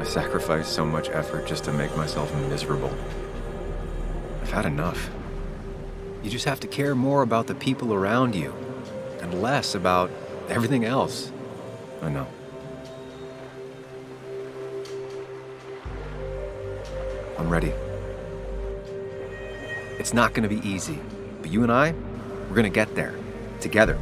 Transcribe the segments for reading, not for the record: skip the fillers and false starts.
sacrificed so much effort just to make myself miserable. I've had enough. You just have to care more about the people around you, and less about everything else. I know. I'm ready. It's not gonna be easy, but you and I, we're gonna get there, together.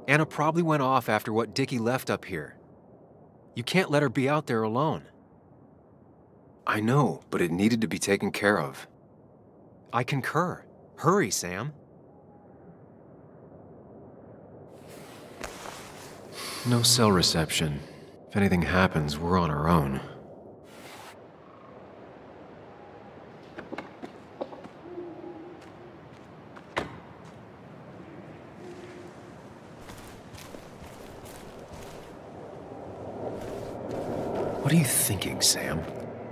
Anna probably went off after what Dickie left up here. You can't let her be out there alone. I know, but it needed to be taken care of. I concur. Hurry, Sam. No cell reception. If anything happens, we're on our own. What are you thinking, Sam?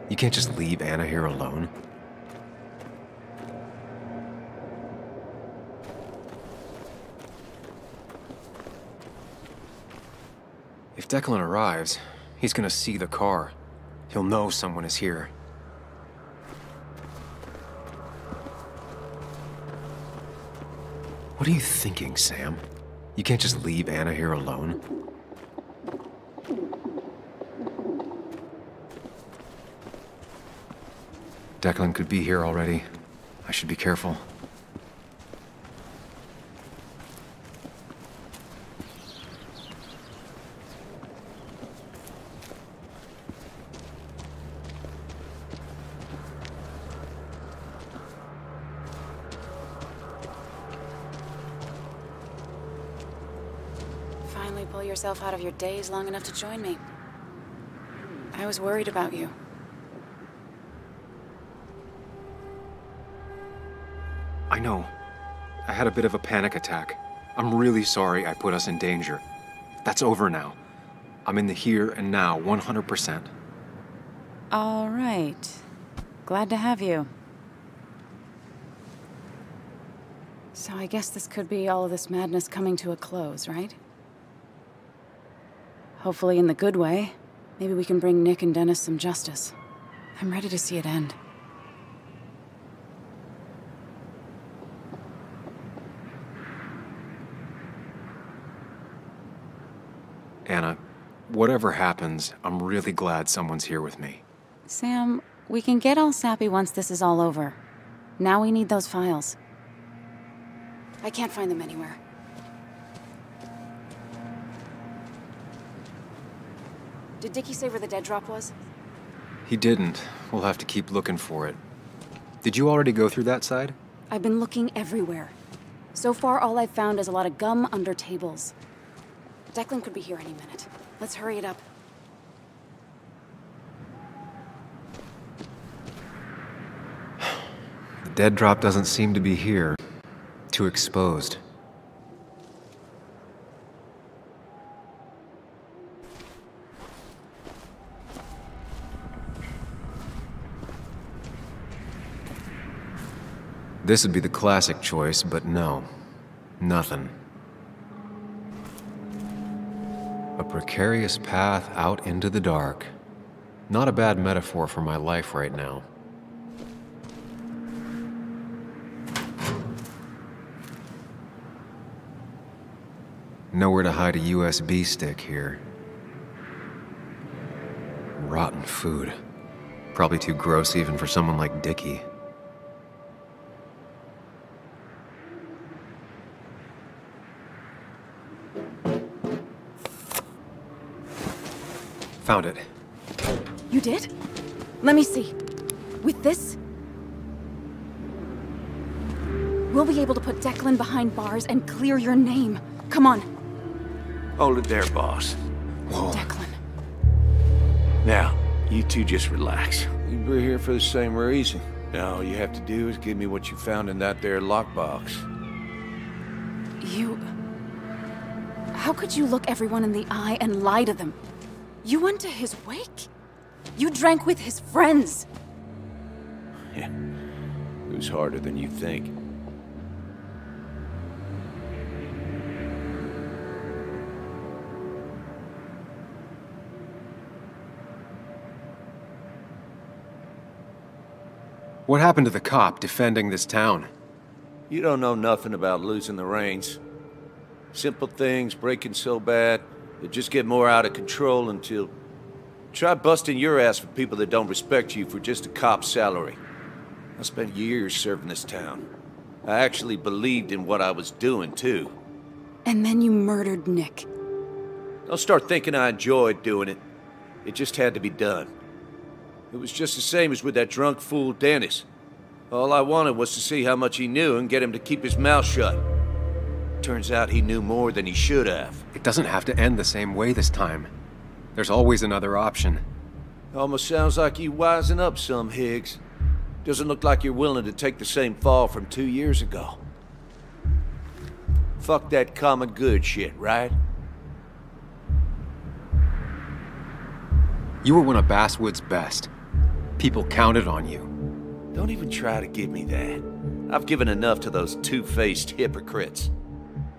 You can't just leave Anna here alone. If Declan arrives, he's gonna see the car. He'll know someone is here. What are you thinking, Sam? You can't just leave Anna here alone. Declan could be here already. I should be careful. Finally pull yourself out of your daze long enough to join me. I was worried about you. I know. I had a bit of a panic attack. I'm really sorry I put us in danger. That's over now. I'm in the here and now, 100%. All right. Glad to have you. So I guess this could be all of this madness coming to a close, right? Hopefully in the good way. Maybe we can bring Nick and Dennis some justice. I'm ready to see it end. Anna, whatever happens, I'm really glad someone's here with me. Sam, we can get all sappy once this is all over. Now we need those files. I can't find them anywhere. Did Dickie say where the dead drop was? He didn't. We'll have to keep looking for it. Did you already go through that side? I've been looking everywhere. So far, all I've found is a lot of gum under tables. Declan could be here any minute. Let's hurry it up. The dead drop doesn't seem to be here. Too exposed. This would be the classic choice, but no. Nothing. A precarious path out into the dark. Not a bad metaphor for my life right now. Nowhere to hide a USB stick here. rotten food. Probably too gross even for someone like Dickie. Found it. You did? Let me see. With this, we'll be able to put Declan behind bars and clear your name. Come on. Hold it there, boss. Whoa. Declan. Now, you two just relax. We're here for the same reason. Now, all you have to do is give me what you found in that there lockbox. You... How could you look everyone in the eye and lie to them? You went to his wake? You drank with his friends. Yeah, it was harder than you think. What happened to the cop defending this town? You don't know nothing about losing the reins. Simple things breaking so bad, they just get more out of control until... Try busting your ass for people that don't respect you for just a cop's salary. I spent years serving this town. I actually believed in what I was doing, too. And then you murdered Nick. Don't start thinking I enjoyed doing it. It just had to be done. It was just the same as with that drunk fool Dennis. All I wanted was to see how much he knew and get him to keep his mouth shut. Turns out he knew more than he should have. It doesn't have to end the same way this time. There's always another option. Almost sounds like you wising up some, Higgs. Doesn't look like you're willing to take the same fall from 2 years ago. Fuck that common good shit, right? You were one of Basswood's best. People counted on you. Don't even try to give me that. I've given enough to those two-faced hypocrites.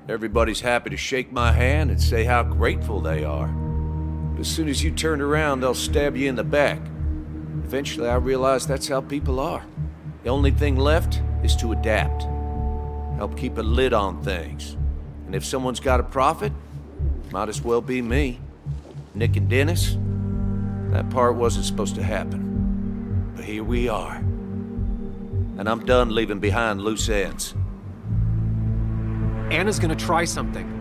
Everybody's happy to shake my hand and say how grateful they are. But as soon as you turn around, they'll stab you in the back. Eventually, I realized that's how people are. The only thing left is to adapt. Help keep a lid on things. And if someone's got a profit, might as well be me. Nick and Dennis, that part wasn't supposed to happen. But here we are. And I'm done leaving behind loose ends. Anna's gonna try something.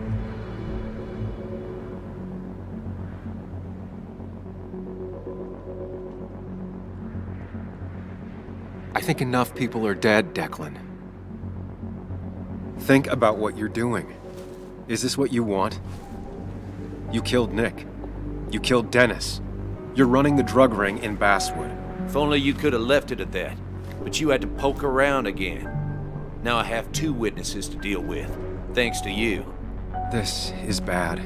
I think enough people are dead, Declan. Think about what you're doing. Is this what you want? You killed Nick. You killed Dennis. You're running the drug ring in Basswood. If only you could have left it at that. But you had to poke around again. Now I have 2 witnesses to deal with, thanks to you. This is bad.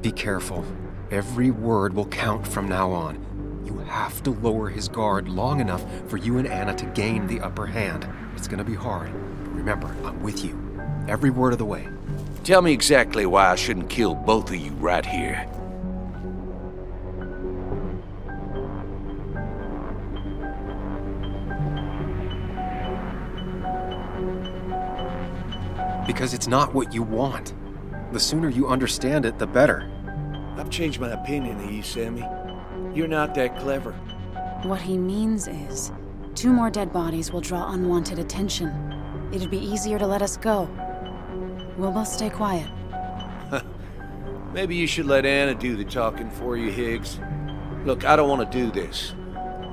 Be careful. Every word will count from now on. You have to lower his guard long enough for you and Anna to gain the upper hand. It's gonna be hard, but remember, I'm with you. Every word of the way. Tell me exactly why I shouldn't kill both of you right here. Because it's not what you want. The sooner you understand it, the better. I've changed my opinion of you, Sammy. You're not that clever. What he means is, 2 more dead bodies will draw unwanted attention. It'd be easier to let us go. We'll both stay quiet. Maybe you should let Anna do the talking for you, Higgs. Look, I don't want to do this,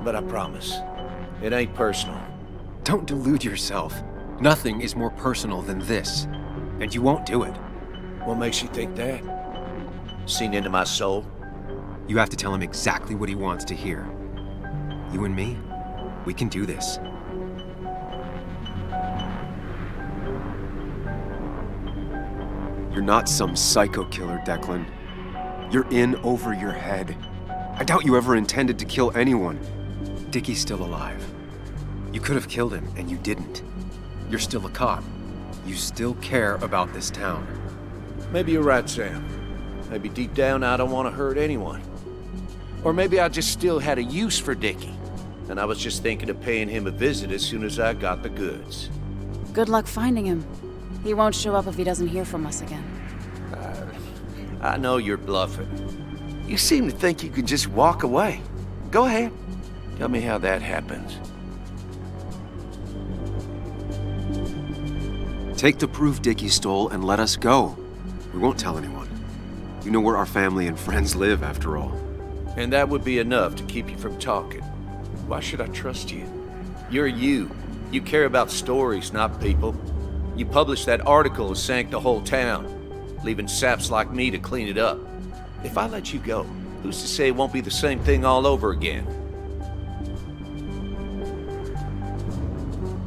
but I promise, it ain't personal. Don't delude yourself. Nothing is more personal than this, and you won't do it. What makes you think that? Seen into my soul? You have to tell him exactly what he wants to hear. You and me, we can do this. You're not some psycho killer, Declan. You're in over your head. I doubt you ever intended to kill anyone. Dickie's still alive. You could have killed him, and you didn't. You're still a cop. You still care about this town. Maybe you're right, Sam. Maybe deep down I don't want to hurt anyone. Or maybe I just still had a use for Dickie, and I was just thinking of paying him a visit as soon as I got the goods. Good luck finding him. He won't show up if he doesn't hear from us again. I know you're bluffing. You seem to think you can just walk away. Go ahead. Tell me how that happens. Take the proof Dickie stole and let us go. We won't tell anyone. You know where our family and friends live, after all. And that would be enough to keep you from talking. Why should I trust you? You're you. You care about stories, not people. You published that article that sank the whole town, leaving saps like me to clean it up. If I let you go, who's to say it won't be the same thing all over again?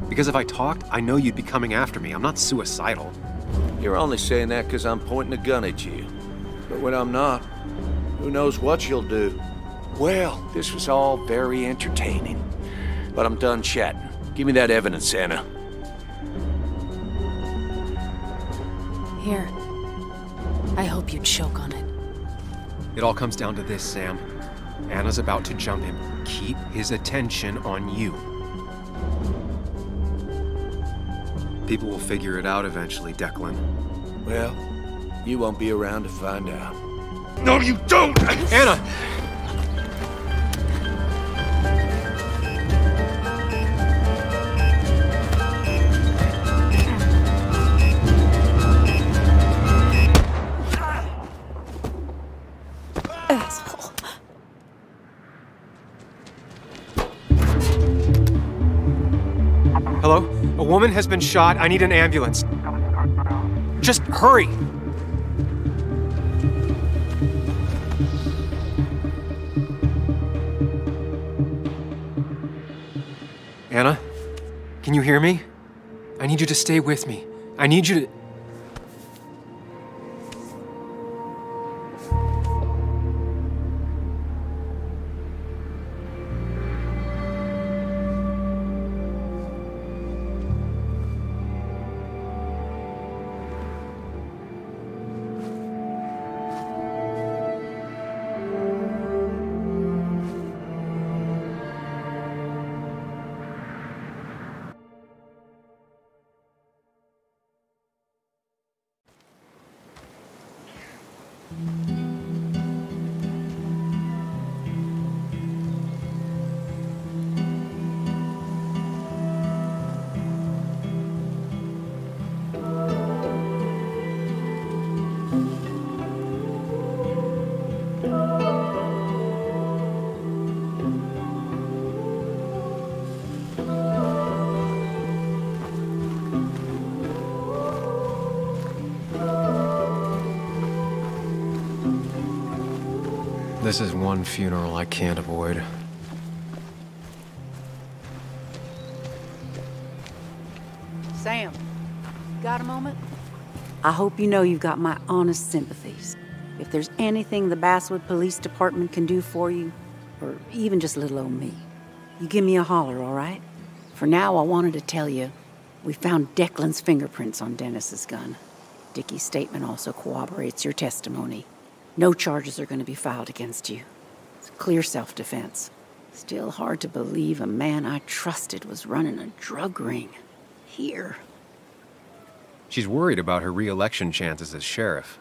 Because if I talked, I know you'd be coming after me. I'm not suicidal. You're only saying that because I'm pointing a gun at you. But when I'm not, who knows what you'll do? Well, this was all very entertaining. But I'm done chatting. Give me that evidence, Anna. Here. I hope you choke on it. It all comes down to this, Sam. Anna's about to jump him. Keep his attention on you. People will figure it out eventually, Declan. Well, you won't be around to find out. No, you don't! Anna! Asshole. Hello? A woman has been shot. I need an ambulance. Just hurry! Anna? Can you hear me? I need you to stay with me. I need you to... This is one funeral I can't avoid. Sam, got a moment? I hope you know you've got my honest sympathies. If there's anything the Basswood Police Department can do for you, or even just little old me, you give me a holler, all right? For now, I wanted to tell you, we found Declan's fingerprints on Dennis's gun. Dickie's statement also corroborates your testimony. No charges are going to be filed against you. It's clear self-defense. Still hard to believe a man I trusted was running a drug ring. Here. She's worried about her re-election chances as sheriff.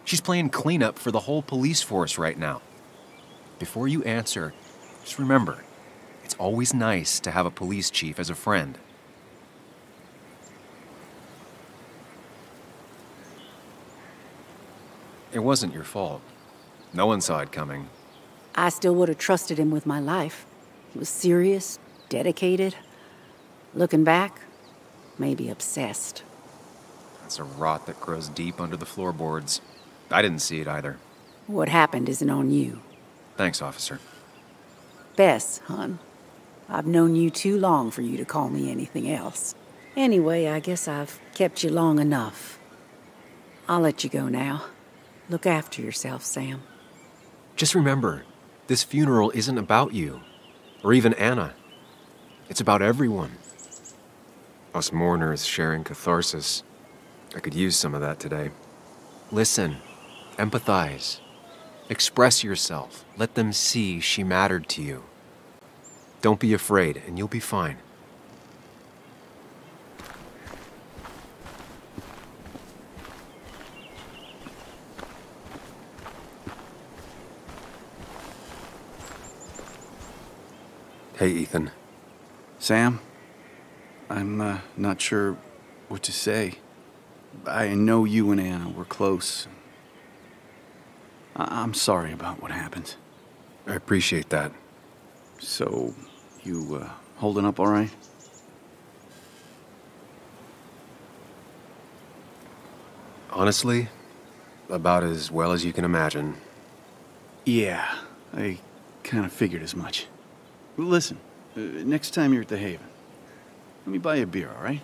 She's playing cleanup for the whole police force right now. Before you answer, just remember, it's always nice to have a police chief as a friend. It wasn't your fault. No one saw it coming. I still would have trusted him with my life. He was serious, dedicated. Looking back, maybe obsessed. That's a rot that grows deep under the floorboards. I didn't see it either. What happened isn't on you. Thanks, officer. Bess, hon. I've known you too long for you to call me anything else. Anyway, I guess I've kept you long enough. I'll let you go now. Look after yourself, Sam. Just remember, this funeral isn't about you, or even Anna. It's about everyone. Us mourners sharing catharsis. I could use some of that today. Listen, empathize, express yourself. Let them see she mattered to you. Don't be afraid, and you'll be fine. Hey, Ethan. Sam, I'm not sure what to say. I know you and Anna were close. I'm sorry about what happened. I appreciate that. So, you holding up all right? Honestly, about as well as you can imagine. Yeah, I kind of figured as much. Listen, next time you're at the Haven, let me buy you a beer, all right?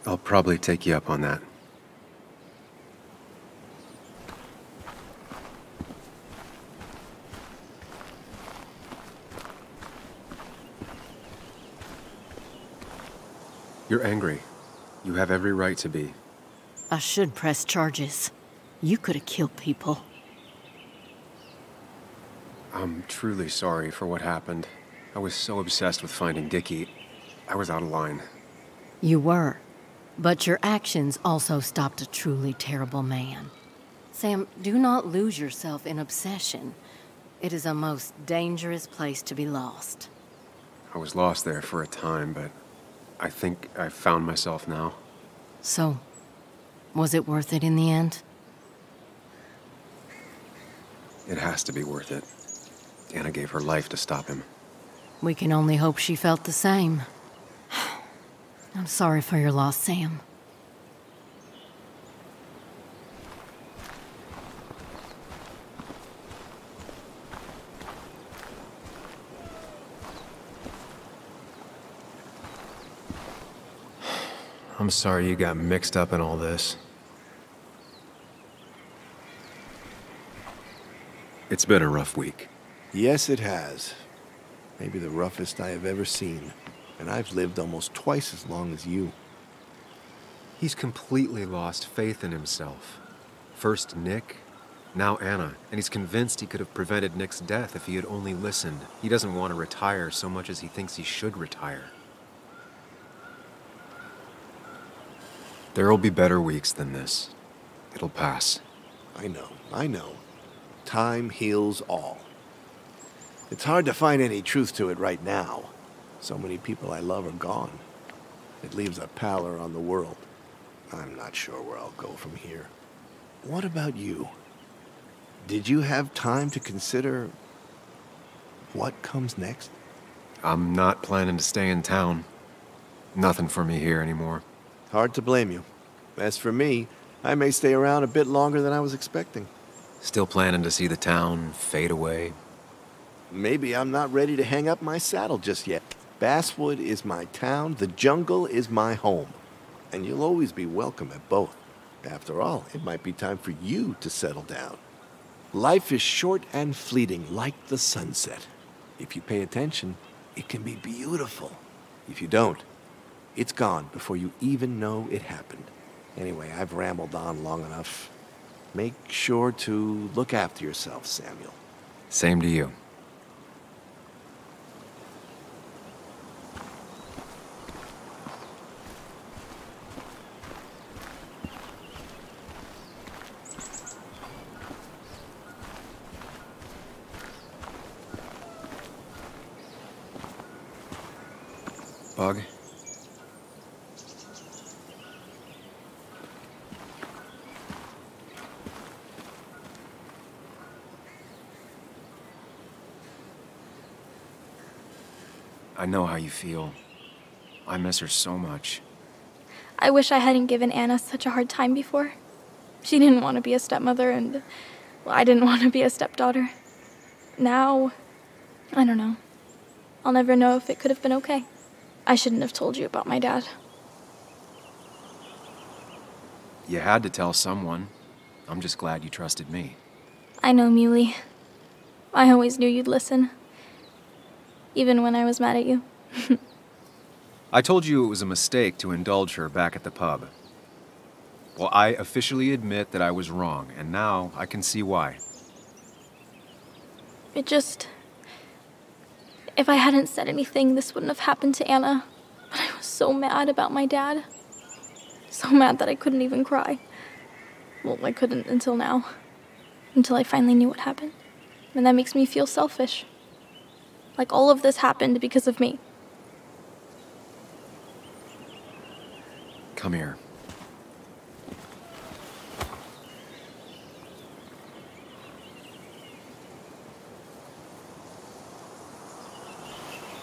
I'll probably take you up on that. You're angry. You have every right to be. I should press charges. You could have killed people. I'm truly sorry for what happened. I was so obsessed with finding Dickie. I was out of line. You were. But your actions also stopped a truly terrible man. Sam, do not lose yourself in obsession. It is a most dangerous place to be lost. I was lost there for a time, but I think I found myself now. So, was it worth it in the end? It has to be worth it. Anna gave her life to stop him. We can only hope she felt the same. I'm sorry for your loss, Sam. I'm sorry you got mixed up in all this. It's been a rough week. Yes, it has. Maybe the roughest I have ever seen. And I've lived almost twice as long as you. He's completely lost faith in himself. First Nick, now Anna, and he's convinced he could have prevented Nick's death if he had only listened. He doesn't want to retire so much as he thinks he should retire. There'll be better weeks than this. It'll pass. I know. Time heals all. It's hard to find any truth to it right now. So many people I love are gone. It leaves a pallor on the world. I'm not sure where I'll go from here. What about you? Did you have time to consider what comes next? I'm not planning to stay in town. Nothing for me here anymore. Hard to blame you. As for me, I may stay around a bit longer than I was expecting. Still planning to see the town fade away. Maybe I'm not ready to hang up my saddle just yet. Basswood is my town, the jungle is my home. And you'll always be welcome at both. After all, it might be time for you to settle down. Life is short and fleeting, like the sunset. If you pay attention, it can be beautiful. If you don't, it's gone before you even know it happened. Anyway, I've rambled on long enough. Make sure to look after yourself, Samuel. Same to you. Bug? I know how you feel. I miss her so much. I wish I hadn't given Anna such a hard time before. She didn't want to be a stepmother, and well, I didn't want to be a stepdaughter. Now, I don't know. I'll never know if it could have been okay. I shouldn't have told you about my dad. You had to tell someone. I'm just glad you trusted me. I know, Muley. I always knew you'd listen. Even when I was mad at you. I told you it was a mistake to indulge her back at the pub. Well, I officially admit that I was wrong, and now I can see why. It just... If I hadn't said anything, this wouldn't have happened to Anna. But I was so mad about my dad. So mad that I couldn't even cry. Well, I couldn't until now. Until I finally knew what happened. And that makes me feel selfish. Like all of this happened because of me. Come here.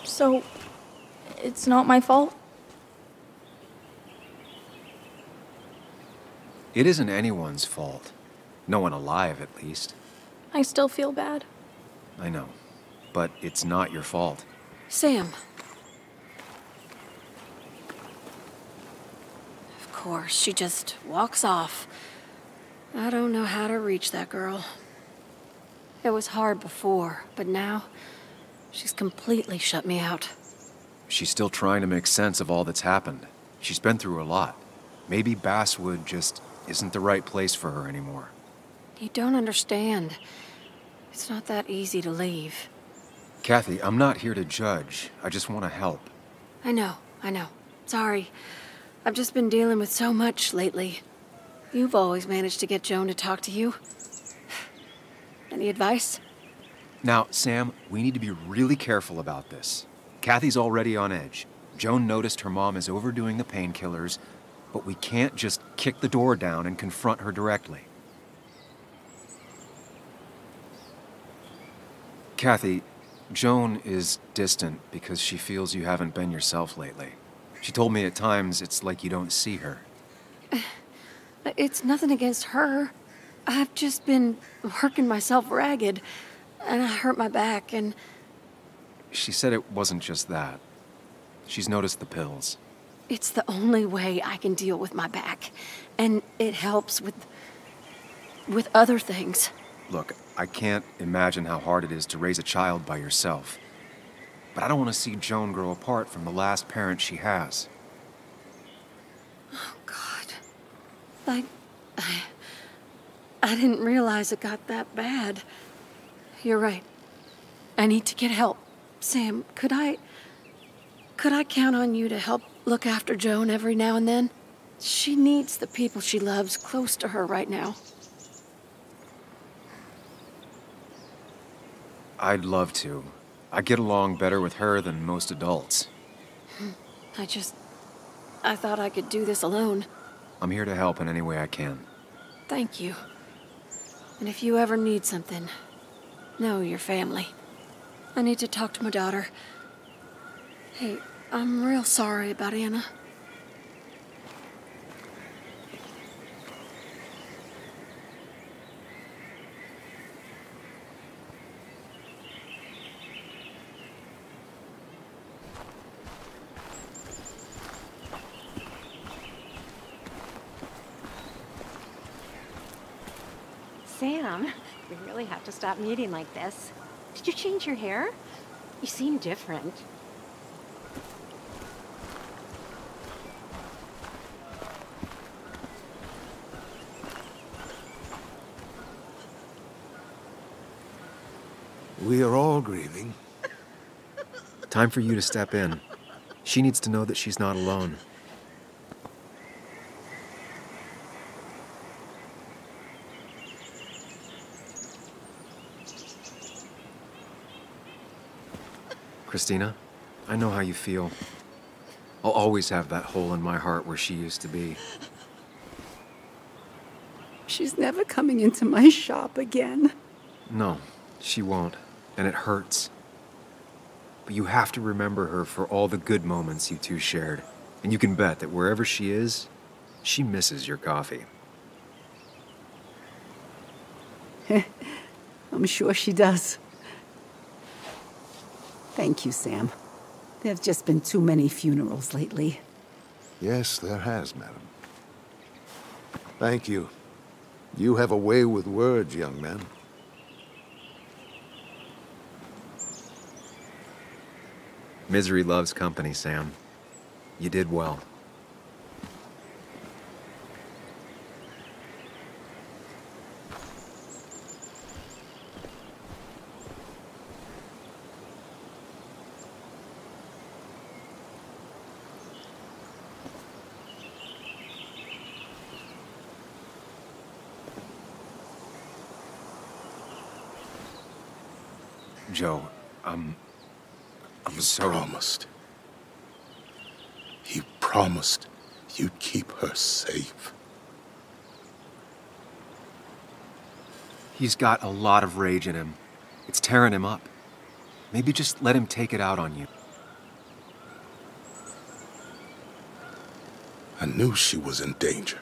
So, it's not my fault? It isn't anyone's fault. No one alive, at least. I still feel bad. I know. But it's not your fault. Sam. Of course, she just walks off. I don't know how to reach that girl. It was hard before, but now she's completely shut me out. She's still trying to make sense of all that's happened. She's been through a lot. Maybe Basswood just isn't the right place for her anymore. You don't understand. It's not that easy to leave. Kathy, I'm not here to judge. I just want to help. I know. Sorry. I've just been dealing with so much lately. You've always managed to get Joan to talk to you. Any advice? Now, Sam, we need to be really careful about this. Kathy's already on edge. Joan noticed her mom is overdoing the painkillers, but we can't just kick the door down and confront her directly. Kathy, Joan is distant because she feels you haven't been yourself lately. She told me at times it's like you don't see her. It's nothing against her. I've just been working myself ragged, and I hurt my back, and... She said it wasn't just that. She's noticed the pills. It's the only way I can deal with my back, and it helps with other things. Look, I can't imagine how hard it is to raise a child by yourself. But I don't want to see Joan grow apart from the last parent she has. Oh, God. I didn't realize it got that bad. You're right. I need to get help. Sam, could I count on you to help look after Joan every now and then? She needs the people she loves close to her right now. I'd love to. I get along better with her than most adults. I thought I could do this alone. I'm here to help in any way I can. Thank you. And if you ever need something, know your family. I need to talk to my daughter. Hey, I'm real sorry about Anna. Sam, we really have to stop meeting like this. Did you change your hair? You seem different. We are all grieving. Time for you to step in. She needs to know that she's not alone. Christina, I know how you feel. I'll always have that hole in my heart where she used to be. She's never coming into my shop again. No, she won't, and it hurts. But you have to remember her for all the good moments you two shared. And you can bet that wherever she is, she misses your coffee. I'm sure she does. Thank you, Sam. There have just been too many funerals lately. Yes, there has, madam. Thank you. You have a way with words, young man. Misery loves company, Sam. You did well. Joe, You promised you'd keep her safe. He's got a lot of rage in him. It's tearing him up. Maybe just let him take it out on you. I knew she was in danger.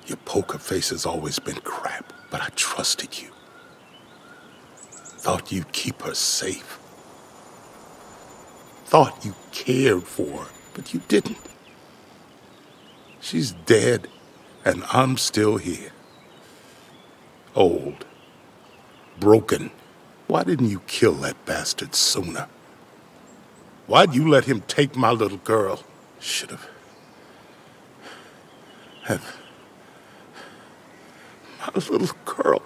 Your poker face has always been crap, but I trusted you. Thought you'd keep her safe. Thought you cared for her, but you didn't. She's dead, and I'm still here. Old. Broken. Why didn't you kill that bastard sooner? Why'd you let him take my little girl? Should have. My little girl.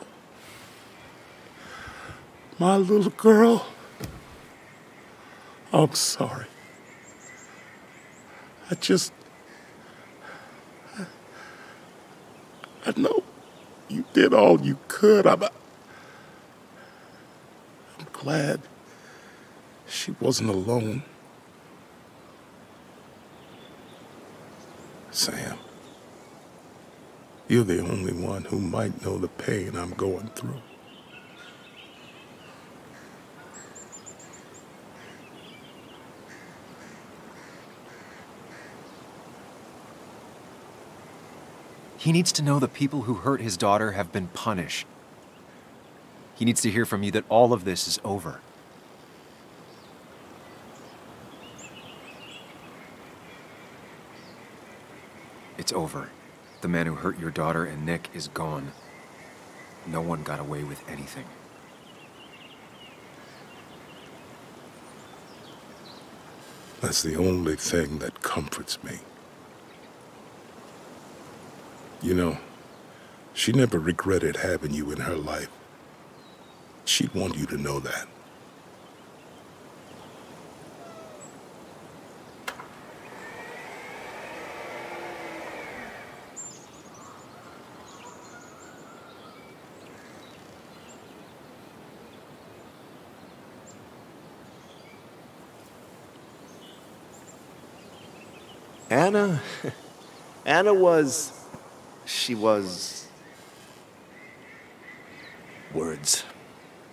My little girl. I'm sorry. I know you did all you could. I'm glad she wasn't alone. Sam, you're the only one who might know the pain I'm going through. He needs to know the people who hurt his daughter have been punished. He needs to hear from you that all of this is over. It's over. The man who hurt your daughter and Nick is gone. No one got away with anything. That's the only thing that comforts me. You know, she never regretted having you in her life. She'd want you to know that. Anna was... She was... words.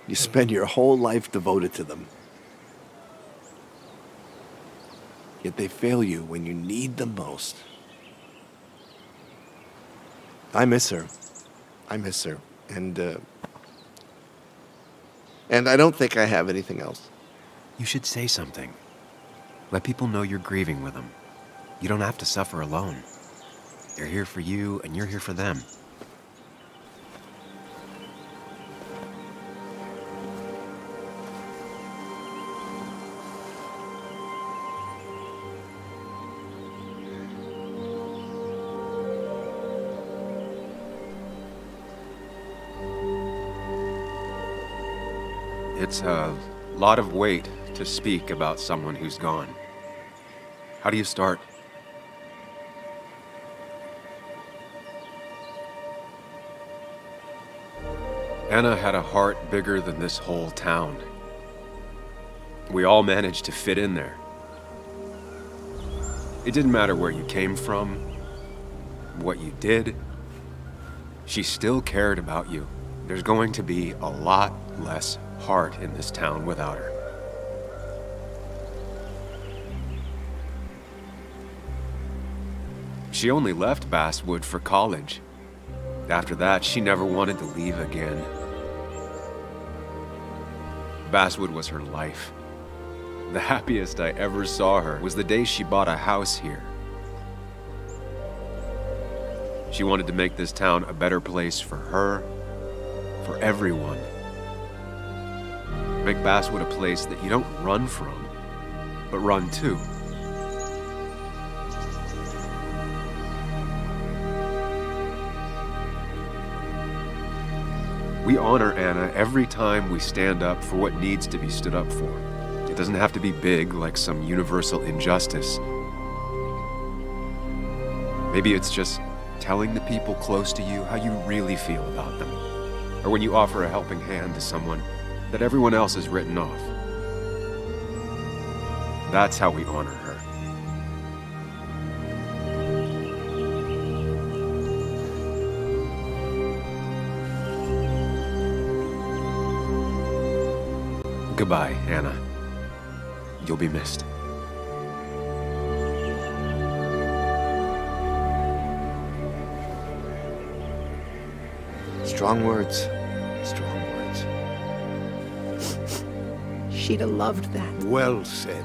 You spend your whole life devoted to them. Yet they fail you when you need them most. I miss her. And I don't think I have anything else. You should say something. Let people know you're grieving with them. You don't have to suffer alone. They're here for you, and you're here for them. It's a lot of weight to speak about someone who's gone. How do you start? Anna had a heart bigger than this whole town. We all managed to fit in there. It didn't matter where you came from, what you did. She still cared about you. There's going to be a lot less heart in this town without her. She only left Basswood for college. After that, she never wanted to leave again. Basswood was her life. The happiest I ever saw her was the day she bought a house here. She wanted to make this town a better place for her, for everyone. Make Basswood a place that you don't run from, but run to. We honor Anna every time we stand up for what needs to be stood up for. It doesn't have to be big like some universal injustice. Maybe it's just telling the people close to you how you really feel about them. Or when you offer a helping hand to someone that everyone else has written off. That's how we honor her. Goodbye, Anna. You'll be missed. Strong words. Strong words. She'd have loved that. Well said.